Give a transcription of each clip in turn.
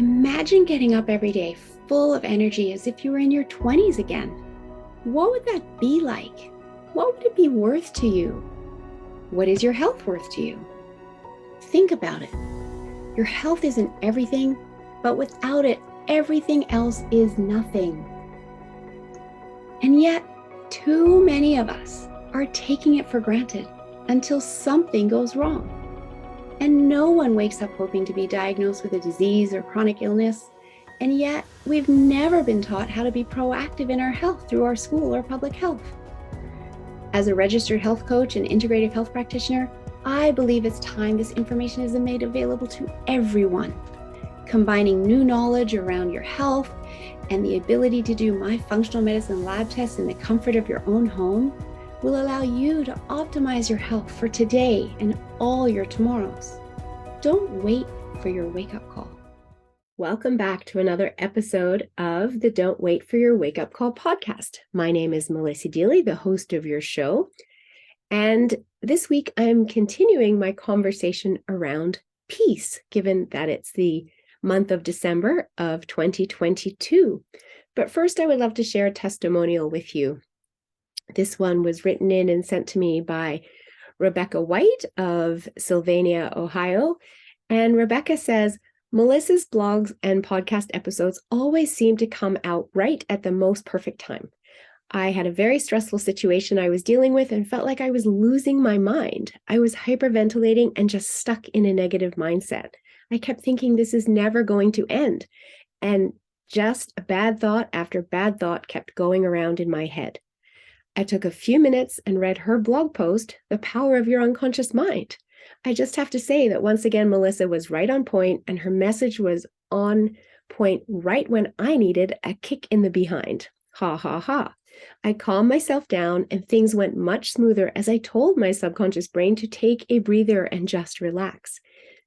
Imagine getting up every day full of energy as if you were in your 20s again. What would that be like? What would it be worth to you? What is your health worth to you? Think about it. Your health isn't everything, but without it, everything else is nothing. And yet, too many of us are taking it for granted until something goes wrong. And no one wakes up hoping to be diagnosed with a disease or chronic illness. And yet, we've never been taught how to be proactive in our health through our school or public health. As a registered health coach and integrative health practitioner, I believe it's time this information is made available to everyone. Combining new knowledge around your health and the ability to do my functional medicine lab tests in the comfort of your own home will allow you to optimize your health for today and all your tomorrows. Don't wait for your wake-up call. Welcome back to another episode of the Don't Wait for Your Wake-Up Call podcast. My name is Melissa Deely, the host of your show. And this week I'm continuing my conversation around peace, given that it's the month of December of 2022. But first, I would love to share a testimonial with you. This one was written in and sent to me by Rebecca White of Sylvania, Ohio. And Rebecca says, Melissa's blogs and podcast episodes always seem to come out right at the most perfect time. I had a very stressful situation I was dealing with and felt like I was losing my mind. I was hyperventilating and just stuck in a negative mindset. I kept thinking this is never going to end. And just a bad thought after bad thought kept going around in my head. I took a few minutes and read her blog post, The Power of Your Unconscious Mind. I just have to say that once again, Melissa was right on point and her message was on point right when I needed a kick in the behind. Ha, ha, ha. I calmed myself down and things went much smoother as I told my subconscious brain to take a breather and just relax.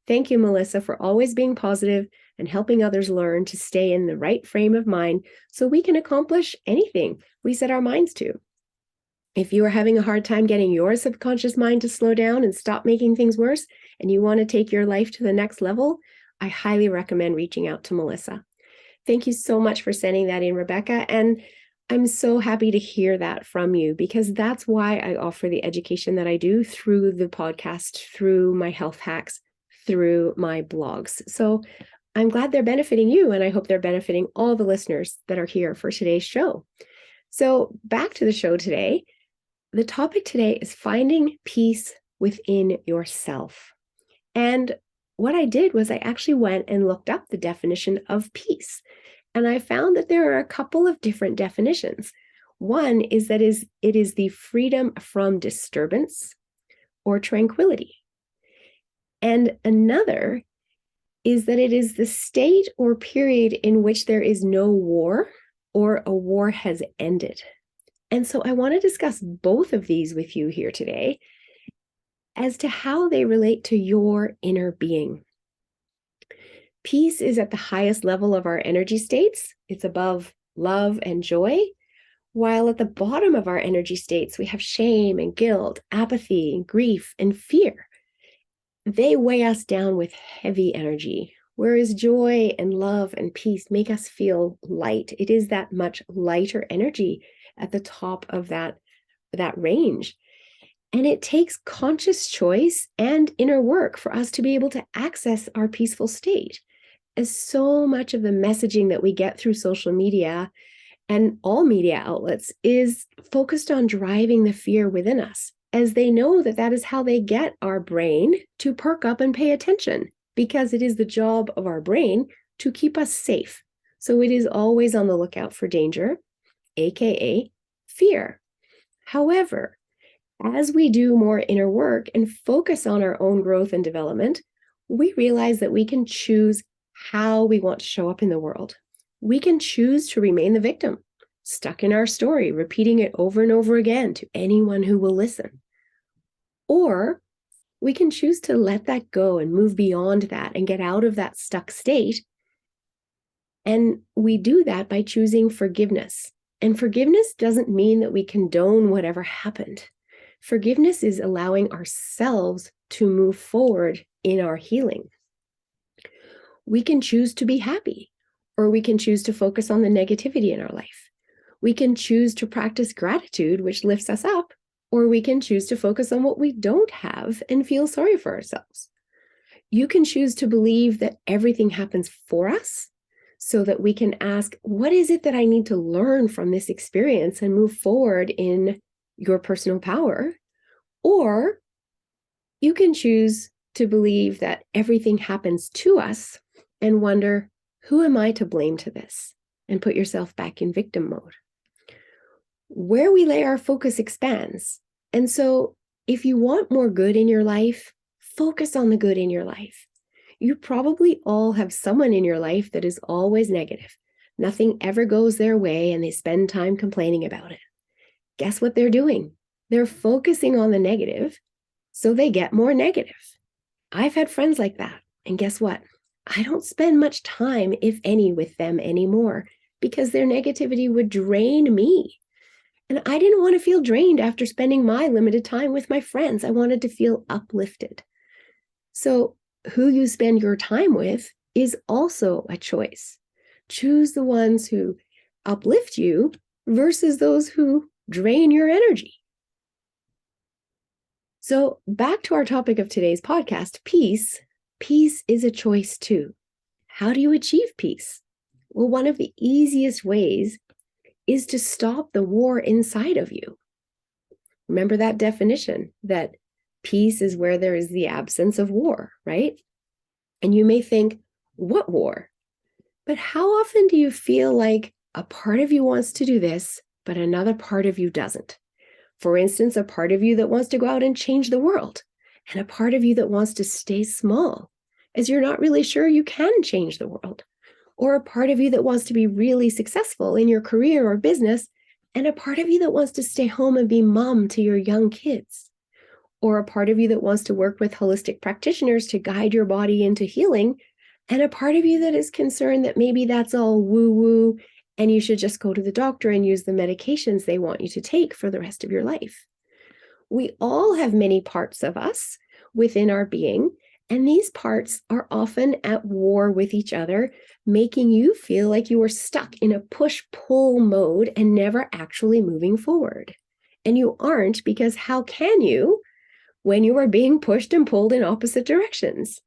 Thank you, Melissa, for always being positive and helping others learn to stay in the right frame of mind so we can accomplish anything we set our minds to. If you are having a hard time getting your subconscious mind to slow down and stop making things worse, and you want to take your life to the next level, I highly recommend reaching out to Melissa. Thank you so much for sending that in, Rebecca. And I'm so happy to hear that from you because that's why I offer the education that I do through the podcast, through my health hacks, through my blogs. So I'm glad they're benefiting you, and I hope they're benefiting all the listeners that are here for today's show. So back to the show today. The topic today is finding peace within yourself. And what I did was I actually went and looked up the definition of peace. And I found that there are a couple of different definitions. One is that it is the freedom from disturbance or tranquility. And another is that it is the state or period in which there is no war or a war has ended. And so I want to discuss both of these with you here today as to how they relate to your inner being. Peace is at the highest level of our energy states. It's above love and joy, while at the bottom of our energy states, we have shame and guilt, apathy and grief and fear. They weigh us down with heavy energy, whereas joy and love and peace make us feel light. It is that much lighter energy at the top of that range. And it takes conscious choice and inner work for us to be able to access our peaceful state. As so much of the messaging that we get through social media and all media outlets is focused on driving the fear within us, as they know that that is how they get our brain to perk up and pay attention, because it is the job of our brain to keep us safe. So it is always on the lookout for danger, aka fear. However, as we do more inner work and focus on our own growth and development, we realize that we can choose how we want to show up in the world. We can choose to remain the victim, stuck in our story, repeating it over and over again to anyone who will listen. Or we can choose to let that go and move beyond that and get out of that stuck state. And we do that by choosing forgiveness. And forgiveness doesn't mean that we condone whatever happened. Forgiveness is allowing ourselves to move forward in our healing. We can choose to be happy, or we can choose to focus on the negativity in our life. We can choose to practice gratitude, which lifts us up, or we can choose to focus on what we don't have and feel sorry for ourselves. You can choose to believe that everything happens for us so that we can ask, what is it that I need to learn from this experience and move forward in your personal power? Or you can choose to believe that everything happens to us and wonder, who am I to blame to this? And put yourself back in victim mode. Where we lay our focus expands. And so if you want more good in your life, focus on the good in your life. You probably all have someone in your life that is always negative. Nothing ever goes their way and they spend time complaining about it. Guess what they're doing? They're focusing on the negative so they get more negative. I've had friends like that. And guess what? I don't spend much time, if any, with them anymore because their negativity would drain me. And I didn't want to feel drained after spending my limited time with my friends. I wanted to feel uplifted. So who you spend your time with is also a choice. Choose the ones who uplift you versus those who drain your energy. So back to our topic of today's podcast, peace. Peace is a choice too. How do you achieve peace? Well, one of the easiest ways is to stop the war inside of you. Remember that definition, that peace is where there is the absence of war, right? And you may think, what war? But how often do you feel like a part of you wants to do this, but another part of you doesn't? For instance, a part of you that wants to go out and change the world, and a part of you that wants to stay small, as you're not really sure you can change the world. Or a part of you that wants to be really successful in your career or business, and a part of you that wants to stay home and be mom to your young kids. Or a part of you that wants to work with holistic practitioners to guide your body into healing, and a part of you that is concerned that maybe that's all woo-woo and you should just go to the doctor and use the medications they want you to take for the rest of your life. We all have many parts of us within our being, and these parts are often at war with each other, making you feel like you are stuck in a push-pull mode and never actually moving forward. And you aren't, because how can you when you are being pushed and pulled in opposite directions?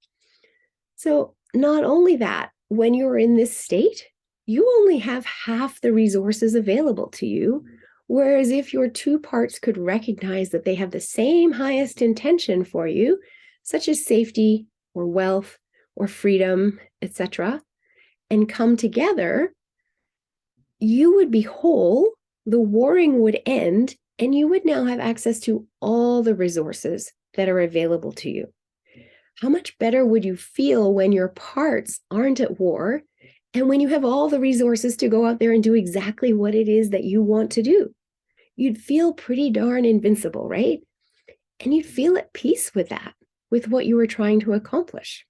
So not only that, when you're in this state, you only have half the resources available to you. Whereas if your two parts could recognize that they have the same highest intention for you, such as safety or wealth or freedom, etc., and come together, you would be whole, the warring would end, and you would now have access to all the resources that are available to you. How much better would you feel when your parts aren't at war and when you have all the resources to go out there and do exactly what it is that you want to do? You'd feel pretty darn invincible, right? And you'd feel at peace with that, with what you were trying to accomplish.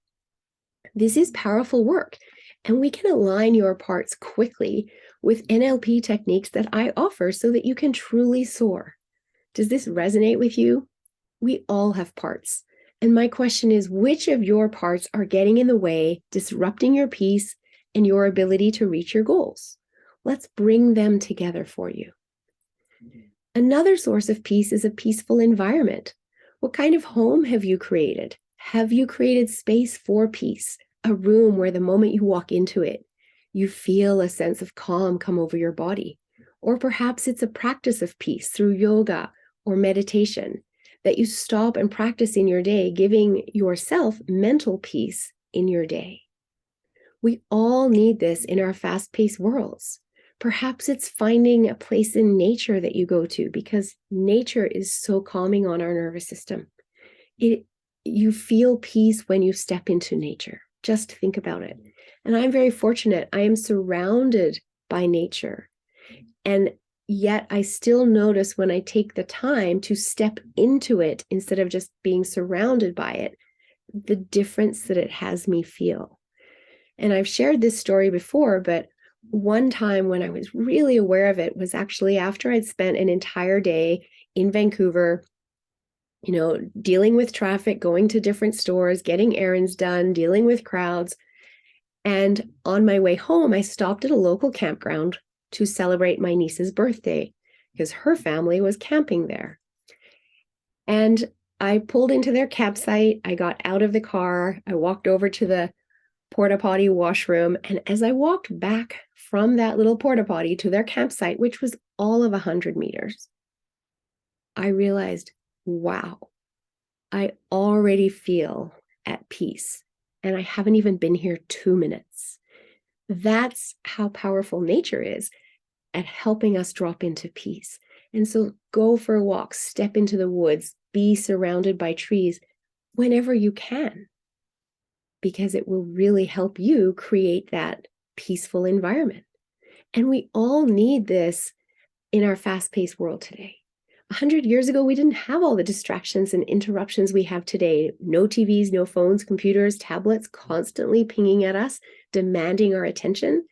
This is powerful work, and we can align your parts quickly with NLP techniques that I offer so that you can truly soar. Does this resonate with you? We all have parts. And my question is, which of your parts are getting in the way, disrupting your peace and your ability to reach your goals? Let's bring them together for you. Another source of peace is a peaceful environment. What kind of home have you created? Have you created space for peace? A room where the moment you walk into it, you feel a sense of calm come over your body. Or perhaps it's a practice of peace through yoga or meditation that you stop and practice in your day, giving yourself mental peace in your day. We all need this in our fast-paced worlds. Perhaps it's finding a place in nature that you go to, because nature is so calming on our nervous system. You feel peace when you step into nature. Just think about it. And I'm very fortunate. I am surrounded by nature. And yet I still notice when I take the time to step into it instead of just being surrounded by it, the difference that it has me feel. And I've shared this story before, but one time when I was really aware of it was actually after I'd spent an entire day in Vancouver, dealing with traffic, going to different stores, getting errands done, dealing with crowds. And on my way home, I stopped at a local campground to celebrate my niece's birthday because her family was camping there. And I pulled into their campsite. I got out of the car. I walked over to the porta potty washroom. And as I walked back from that little porta potty to their campsite, which was all of 100 meters, I realized, wow, I already feel at peace. And I haven't even been here 2 minutes. That's how powerful nature is at helping us drop into peace. And so go for a walk, step into the woods, be surrounded by trees whenever you can, because it will really help you create that peaceful environment. And we all need this in our fast-paced world today. 100 years ago, we didn't have all the distractions and interruptions we have today. No TVs, no phones, computers, tablets constantly pinging at us, demanding our attention.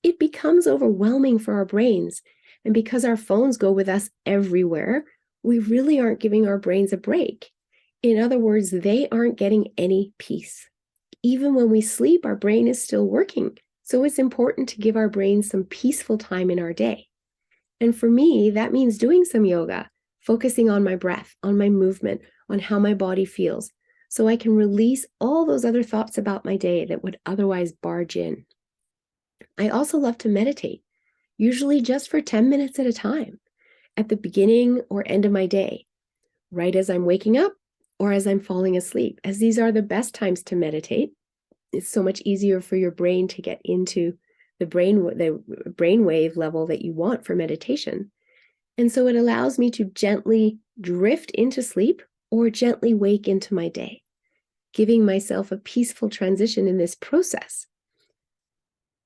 It becomes overwhelming for our brains. And because our phones go with us everywhere, we really aren't giving our brains a break. In other words, they aren't getting any peace. Even when we sleep, our brain is still working. So it's important to give our brains some peaceful time in our day. And for me, that means doing some yoga, focusing on my breath, on my movement, on how my body feels, so I can release all those other thoughts about my day that would otherwise barge in. I also love to meditate, usually just for 10 minutes at a time, at the beginning or end of my day, right as I'm waking up or as I'm falling asleep, as these are the best times to meditate. It's so much easier for your brain to get into the brainwave level that you want for meditation. And so it allows me to gently drift into sleep or gently wake into my day, giving myself a peaceful transition in this process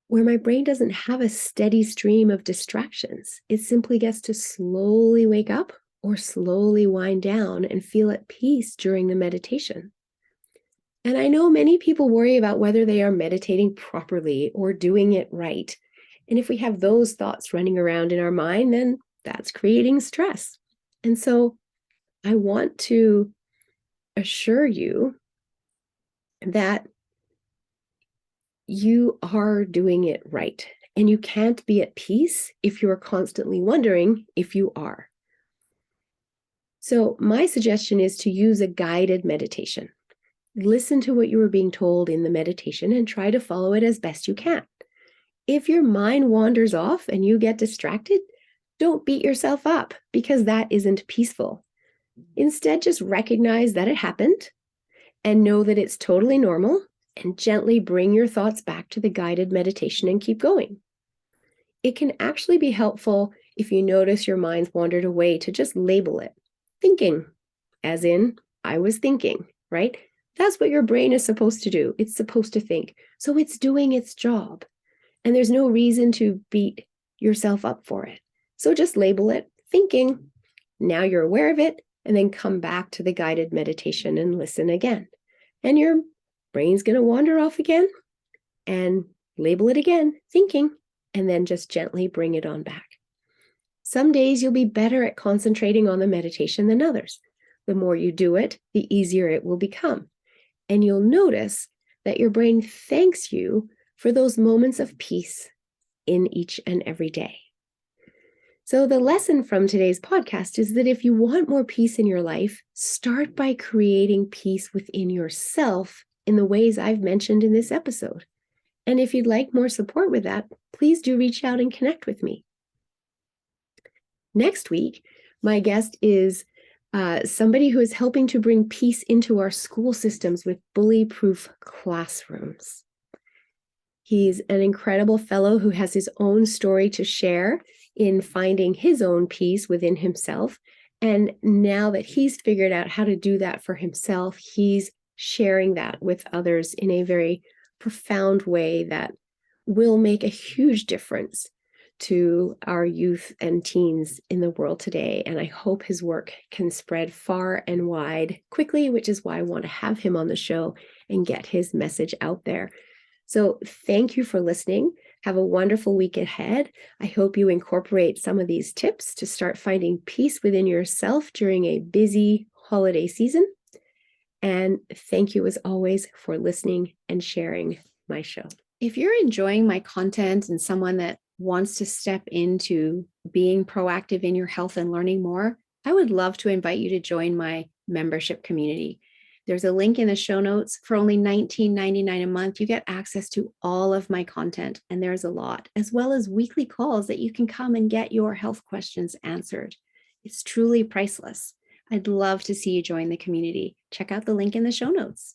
where my brain doesn't have a steady stream of distractions. It simply gets to slowly wake up or slowly wind down and feel at peace during the meditation. And I know many people worry about whether they are meditating properly or doing it right. And if we have those thoughts running around in our mind, then that's creating stress. And so I want to assure you that you are doing it right. And you can't be at peace if you are constantly wondering if you are. So my suggestion is to use a guided meditation. Listen to what you are being told in the meditation and try to follow it as best you can. If your mind wanders off and you get distracted, don't beat yourself up because that isn't peaceful. Instead, just recognize that it happened and know that it's totally normal, and gently bring your thoughts back to the guided meditation and keep going. It can actually be helpful if you notice your mind's wandered away to just label it. Thinking, as in, I was thinking, right? That's what your brain is supposed to do. It's supposed to think. So it's doing its job. And there's no reason to beat yourself up for it. So just label it thinking. Now you're aware of it, and then come back to the guided meditation and listen again. And your brain's going to wander off again, and label it again, thinking, and then just gently bring it on back. Some days you'll be better at concentrating on the meditation than others. The more you do it, the easier it will become. And you'll notice that your brain thanks you for those moments of peace in each and every day. So the lesson from today's podcast is that if you want more peace in your life, start by creating peace within yourself in the ways I've mentioned in this episode. And if you'd like more support with that, please do reach out and connect with me. Next week, my guest is somebody who is helping to bring peace into our school systems with bully-proof classrooms. He's an incredible fellow who has his own story to share in finding his own peace within himself. And now that he's figured out how to do that for himself, he's sharing that with others in a very profound way that will make a huge difference to our youth and teens in the world today. And I hope his work can spread far and wide quickly, which is why I want to have him on the show and get his message out there. So thank you for listening. Have a wonderful week ahead. I hope you incorporate some of these tips to start finding peace within yourself during a busy holiday season. And thank you as always for listening and sharing my show. If you're enjoying my content and someone that wants to step into being proactive in your health and learning more, I would love to invite you to join my membership community. There's a link in the show notes. For only $19.99 a month, you get access to all of my content, and there's a lot, as well as weekly calls that you can come and get your health questions answered. It's truly priceless. I'd love to see you join the community. Check out the link in the show notes.